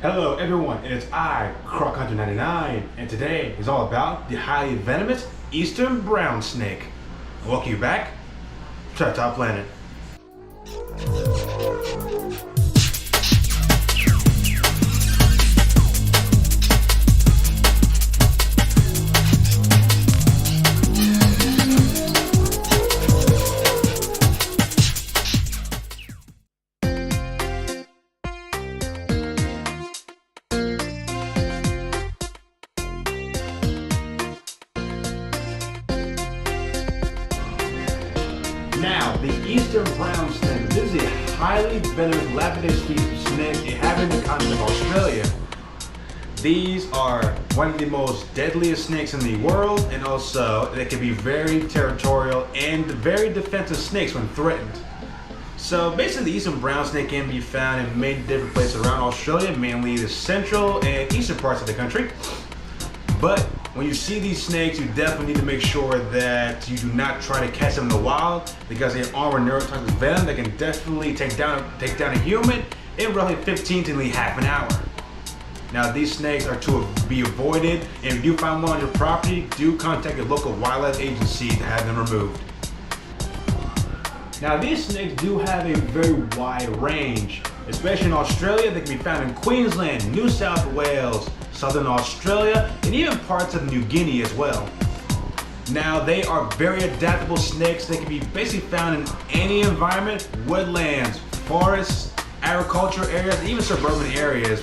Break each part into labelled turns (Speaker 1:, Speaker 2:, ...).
Speaker 1: Hello everyone, and it's I, Croc199, and today is all about the highly venomous eastern brown snake. Welcome you back to our top planet. Now, the eastern brown snake, this is a highly venomous Labrador species of snake inhabiting the continent of Australia. These are one of the most deadliest snakes in the world, and also they can be very territorial and very defensive snakes when threatened. So basically the eastern brown snake can be found in many different places around Australia, mainly the central and eastern parts of the country. But when you see these snakes, you definitely need to make sure that you do not try to catch them in the wild, because they are neurotoxic venom that can definitely take down a human in roughly 15 to nearly half an hour. Now these snakes are to be avoided, and if you find one on your property, do contact your local wildlife agency to have them removed. Now these snakes do have a very wide range, especially in Australia. They can be found in Queensland, New South Wales, Southern Australia, and even parts of New Guinea as well. Now they are very adaptable snakes. They can be basically found in any environment: woodlands, forests, agricultural areas, even suburban areas,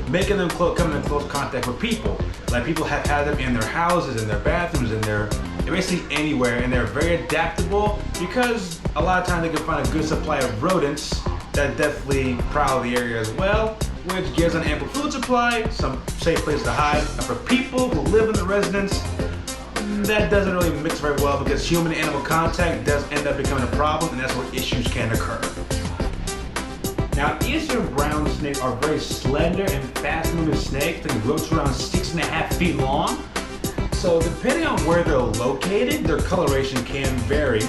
Speaker 1: making them come in close contact with people. Like people have had them in their houses, in their bathrooms, in their basically anywhere, and they're very adaptable because a lot of times they can find a good supply of rodents that definitely prowl the area as well, which gives an ample food supply, some safe place to hide. And for people who live in the residence, that doesn't really mix very well because human-animal contact does end up becoming a problem, and that's where issues can occur. Now, eastern brown snakes are very slender and fast-moving snakes. They can grow to around 6.5 feet long. So depending on where they're located, their coloration can vary.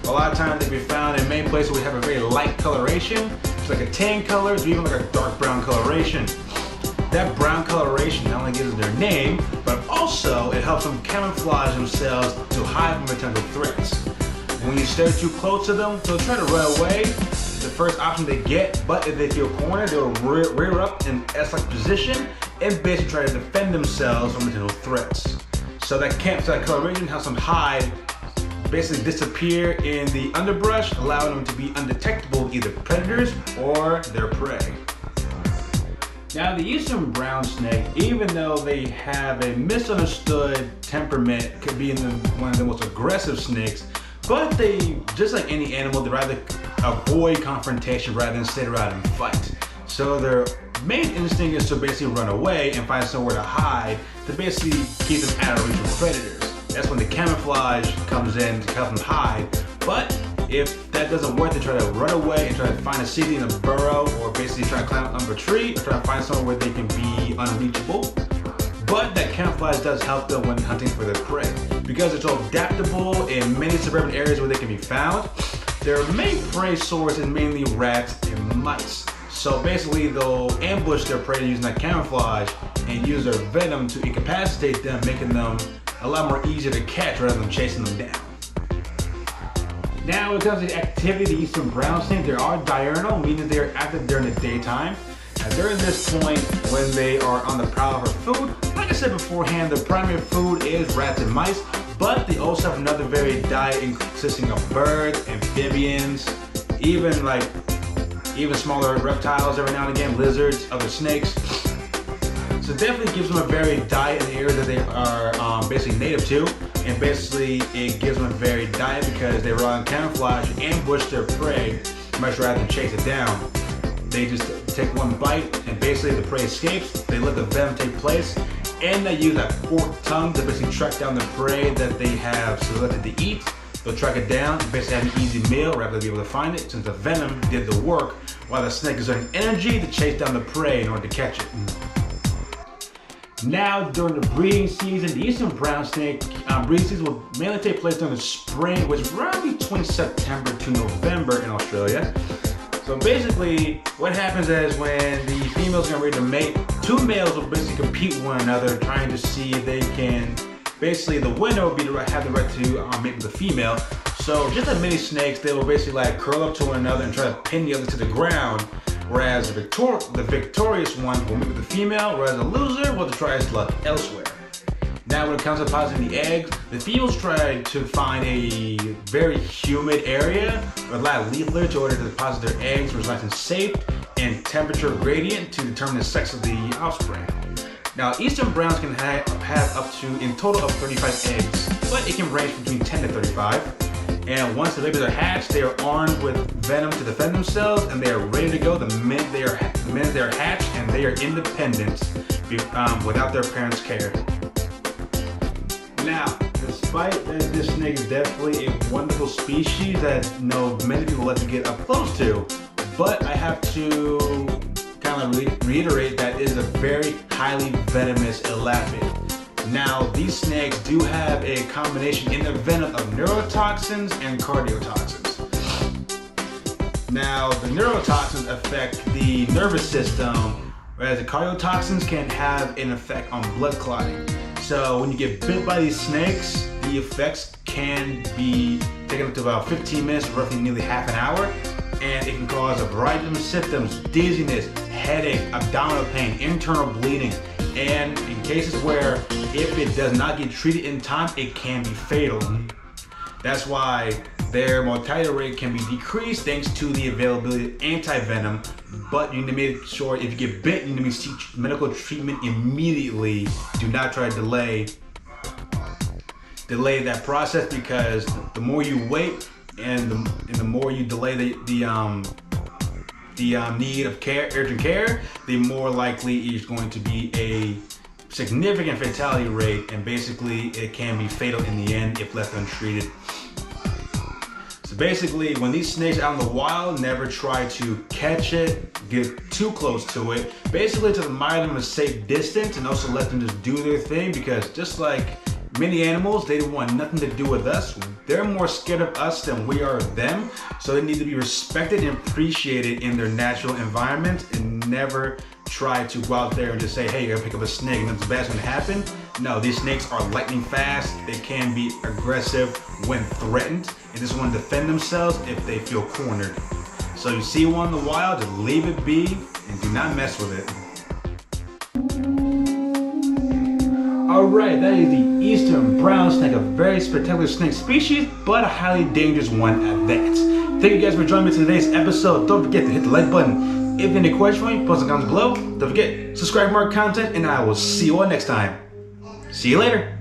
Speaker 1: A lot of times they can be found in many places where we have a very light coloration. It's like a tan color, or even like a dark brown coloration. That brown coloration not only gives them their name, but also it helps them camouflage themselves to hide from potential threats. When you stare too close to them, they'll try to run away. The first option they get, but if they feel cornered, they'll rear up in S-like position and basically try to defend themselves from potential threats. So that coloration helps them hide, basically disappear in the underbrush, allowing them to be undetectable with either predators or their prey. Now the eastern brown snake, even though they have a misunderstood temperament, could be one of the most aggressive snakes, but they, just like any animal, they rather avoid confrontation rather than sit around and fight. So their main instinct is to basically run away and find somewhere to hide to basically keep them out of reach of predators. That's when the camouflage comes in to help them hide. But if that doesn't work, they try to run away and try to find a seat in a burrow, or basically try to climb up a tree, or try to find somewhere where they can be unreachable. But that camouflage does help them when hunting for their prey. Because it's so adaptable in many suburban areas where they can be found, their main prey source is mainly rats and mice. So basically they'll ambush their prey using that camouflage and use their venom to incapacitate them, making them a lot more easier to catch rather than chasing them down. Now when it comes to the activity, the eastern brown snake, they are diurnal, meaning they are active during the daytime. Now during this point, when they are on the prowl for food, like I said beforehand, their primary food is rats and mice, but they also have another varied diet consisting of birds, amphibians, even smaller reptiles every now and again, lizards, other snakes. So it definitely gives them a varied diet in the area that they are basically native to, and basically it gives them a varied diet because they rely on camouflage to ambush their prey much rather than chase it down. They just take one bite and basically the prey escapes, they let the venom take place, and they use that forked tongue to basically track down the prey that they have selected to eat. They'll track it down and basically have an easy meal rather than be able to find it, since the venom did the work while the snake is exerting energy to chase down the prey in order to catch it. Now, during the breeding season, the eastern brown snake breeding season will mainly take place during the spring, which is around between September to November in Australia. So basically, what happens is when the female's gonna ready to mate, two males will basically compete with one another, trying to see if they can. Basically, the winner will have the right to mate with the female. So just like many snakes, they will basically like curl up to one another and try to pin the other to the ground. Whereas the victorious one will mate with the female, whereas the loser will try his luck elsewhere. Now when it comes to depositing the eggs, the females try to find a very humid area with a lot of leafage in order to deposit their eggs, which is nice and safe, and temperature gradient to determine the sex of the offspring. Now eastern browns can have up to, in total, of 35 eggs, but it can range between 10 to 35. And once the babies are hatched, they are armed with venom to defend themselves, and they are ready to go the minute they are hatched, and they are independent without their parents' care. Now, despite that this snake is definitely a wonderful species that many people like to get up close to, but I have to kind of reiterate that it is a very highly venomous elapid. Now, these snakes do have a combination in their venom of neurotoxins and cardiotoxins. Now, the neurotoxins affect the nervous system, whereas the cardiotoxins can have an effect on blood clotting. So when you get bit by these snakes, the effects can be taken up to about 15 minutes, roughly nearly half an hour, and it can cause a variety of symptoms: dizziness, headache, abdominal pain, internal bleeding, and in cases where if it does not get treated in time, it can be fatal. That's why their mortality rate can be decreased thanks to the availability of anti-venom, but you need to make sure if you get bit, you need to seek medical treatment immediately. Do not try to delay that process, because the more you wait and the more you delay the need of urgent care, the more likely is going to be a significant fatality rate, and basically it can be fatal in the end if left untreated. So basically, when these snakes are out in the wild, never try to catch it, get too close to it. Basically, to admire them at a safe distance, and also let them just do their thing, because just like many animals, they want nothing to do with us. They're more scared of us than we are of them. So they need to be respected and appreciated in their natural environment, and never try to go out there and just say, hey, you gotta pick up a snake and nothing bad's gonna happen. No, these snakes are lightning fast. They can be aggressive when threatened, and just want to defend themselves if they feel cornered. So you see one in the wild, just leave it be and do not mess with it. Alright, that is the eastern brown snake, a very spectacular snake species, but a highly dangerous one at that. Thank you guys for joining me in today's episode. Don't forget to hit the like button. If you have any questions for me, post in the comments below. Don't forget, subscribe for more content, and I will see you all next time. See you later.